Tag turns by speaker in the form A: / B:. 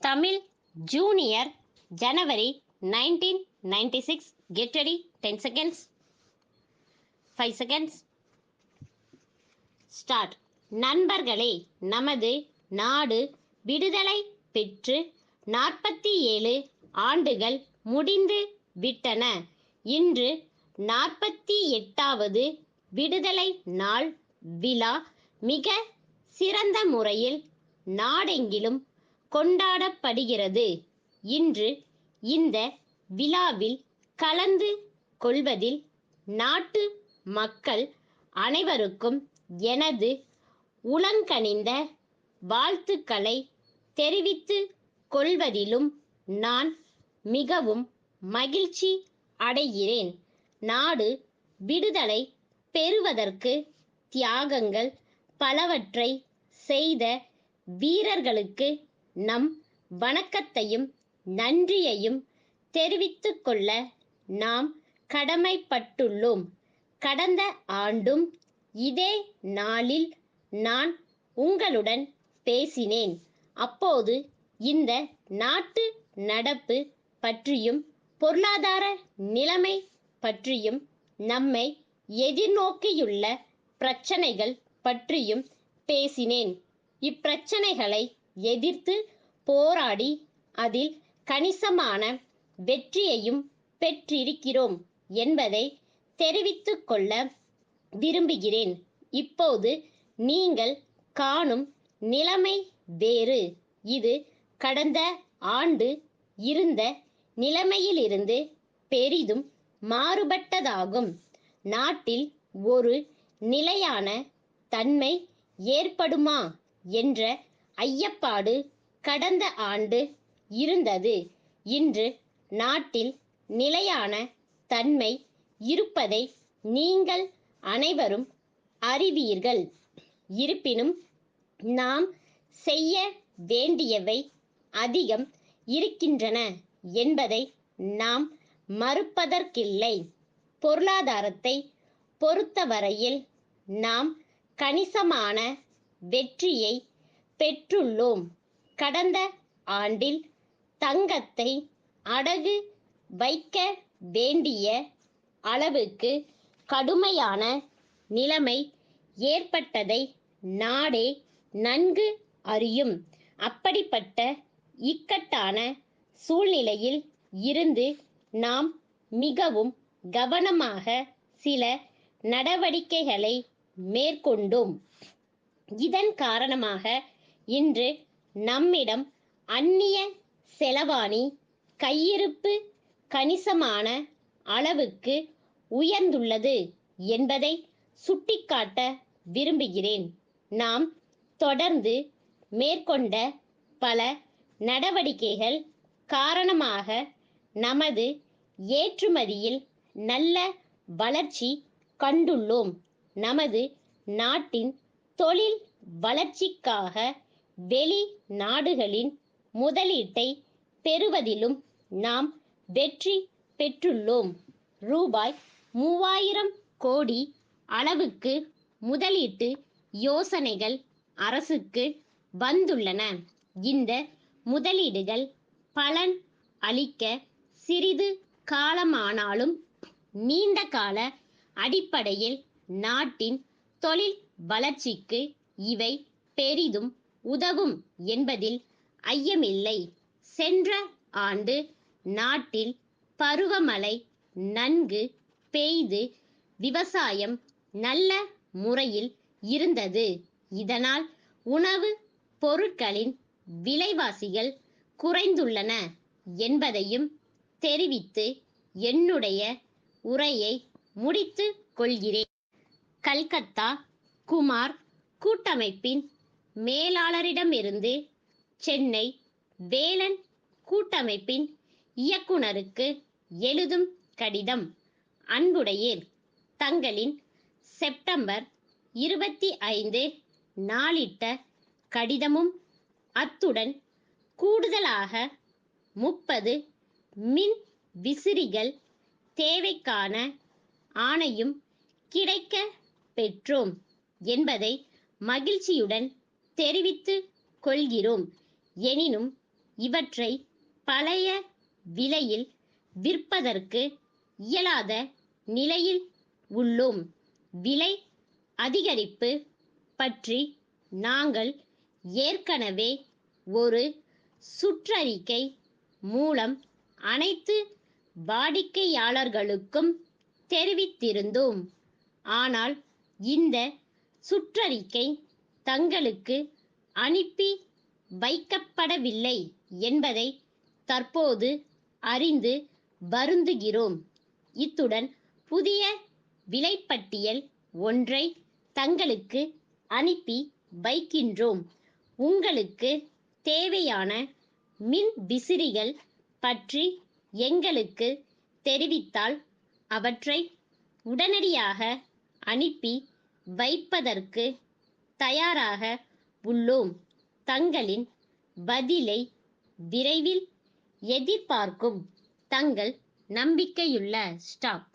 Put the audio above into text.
A: Tamil Junior January 1996. Get ready. 10 seconds. 5 seconds. Start. நண்பர்களே, நமது நாடு விடுதலை பெற்று 47 ஆண்டுகள் முடிந்து விட்டன. இன்று 48வது விடுதலை நாள் விழா மிக சிறந்த முறையில் நாடெங்கிலும் கொண்டாடப்படுகிறது. இன்று இந்த விழாவில் கலந்து கொள்வதில் நாட்டு மக்கள் அனைவருக்கும் எனது உளங்கனிந்த வாழ்த்துக்களை தெரிவித்துக் கொள்வதிலும் நான் மிகவும் மகிழ்ச்சி அடைகிறேன். நாடு விடுதலை பெறுவதற்கு தியாகங்கள் பலவற்றை செய்த வீரர்களுக்கு நம் வணக்கத்தையும் நன்றியையும் தெரிவித்துக் கொள்ள நாம் கடமைப்பட்டுள்ளோம். கடந்த ஆண்டும் இதே நாளில் நான் உங்களுடன் பேசினேன். அப்போது இந்த நாட்டு நடப்பு பற்றியும் பொருளாதார நிலைமை பற்றியும் நம்மை எதிர்நோக்கியுள்ள பிரச்சனைகள் பற்றியும் பேசினேன். இப்பிரச்சனைகளை எதிர்த்து போராடி அதில் கணிசமான வெற்றியையும் பெற்றிருக்கிறோம் என்பதை தெரிவித்துக் கொள்ள விரும்புகிறேன். இப்போது நீங்கள் காணும் நிலைமை வேறு. இது கடந்த ஆண்டு இருந்த நிலைமையிலிருந்து பெரிதும் மாறுபட்டதாகும். நாட்டில் ஒரு நிலையான தன்மை ஏற்படுமா என்ற ஐயப்பாடு கடந்த ஆண்டு இருந்தது. இன்று நாட்டில் நிலையான தன்மை இருப்பதை நீங்கள் அனைவரும் அறிவீர்கள். இருப்பினும் நாம் செய்ய வேண்டியவை அதிகம் இருக்கின்றன என்பதை நாம் மறுப்பதற்கில்லை. பொருளாதாரத்தை பொறுத்தவரையில் நாம் கணிசமான வெற்றியை பெற்றுள்ளோம். கடந்த ஆண்டில் தங்கத்தை அடகு வைக்க வேண்டிய அளவுக்கு கடுமையான நிலைமை ஏற்பட்டதை நாடே நன்கு அறியும். அப்படிப்பட்ட இக்கட்டான சூழ்நிலையில் இருந்து நாம் மிகவும் கவனமாக சில நடவடிக்கைகளை மேற்கொண்டோம். இதன் காரணமாக இன்று நம்மிடம் அந்நிய செலவாணி கையிருப்பு கணிசமான அளவுக்கு உயர்ந்துள்ளது என்பதை சுட்டிக்காட்ட விரும்புகிறேன். நாம் தொடர்ந்து மேற்கொண்ட பல நடவடிக்கைகள் காரணமாக நமது ஏற்றுமதியில் நல்ல வளர்ச்சி கண்டுள்ளோம். நமது நாட்டின் தொழில் வளர்ச்சிக்காக வெளிநாடுகளின் முதலீட்டை பெறுவதிலும் நாம் வெற்றி பெற்றுள்ளோம். ரூபாய் 3000 கோடி அளவுக்கு முதலீட்டு யோசனைகள் அரசுக்கு வந்துள்ளன. இந்த முதலீடுகள் பலன் அளிக்க சிறிது காலமானாலும் நீண்ட கால அடிப்படையில் நாட்டின் தொழில் வளர்ச்சிக்கு இவை பெரிதும் உதவும் என்பதில் ஐயமில்லை. சென்ற ஆண்டு நாட்டில் பருவமழை நன்கு பெய்து விவசாயம் நல்ல முறையில் இருந்தது. இதனால் உணவு பொருட்களின் விலைவாசிகள் குறைந்துள்ளன என்பதையும் தெரிவித்து என்னுடைய உரையை முடித்துக் கொள்கிறேன். கல்கத்தா குமார் கூட்டமைப்பின் மேலாளரிடமிருந்து சென்னை வேலன் கூட்டமைப்பின் இயக்குனருக்கு எழுதும் கடிதம். அன்புடையீர், தங்களின் செப்டம்பர் 25 நாளிட்ட கடிதமும் அத்துடன் கூடுதலாக 30 மின் விசிறிகள் தேவைக்கான ஆணையும் கிடைக்க பெற்றோம் என்பதை மகிழ்ச்சியுடன் தெரிவித்துக் கொள்கிறோம். எனினும் இவற்றை பழைய விலையில் விற்பதற்கு இயலாத நிலையில் உள்ளோம். விலை அதிகரிப்பு பற்றி நாங்கள் ஏற்கனவே ஒரு சுற்றறிக்கை மூலம் அனைத்து வாடிக்கையாளர்களுக்கும் தெரிவித்திருந்தோம். ஆனால் இந்த சுற்றறிக்கை தங்களுக்கு அனுப்பி வைக்கப்படவில்லை என்பதை தற்போது அறிந்து வருந்துகிறோம். இத்துடன் புதிய விலைப்பட்டியல் ஒன்றை தங்களுக்கு அனுப்பி வைக்கின்றோம். உங்களுக்கு தேவையான மின் விசிறிகள் பற்றி எங்களுக்கு தெரிவித்தால் அவற்றை உடனடியாக அனுப்பி வைப்பதற்கு தயாராக உள்ளோம். தங்களின் பதிலை விரைவில் எதிர்பார்க்கும். தங்கள் நம்பிக்கையுள்ள ஸ்டாஃப்.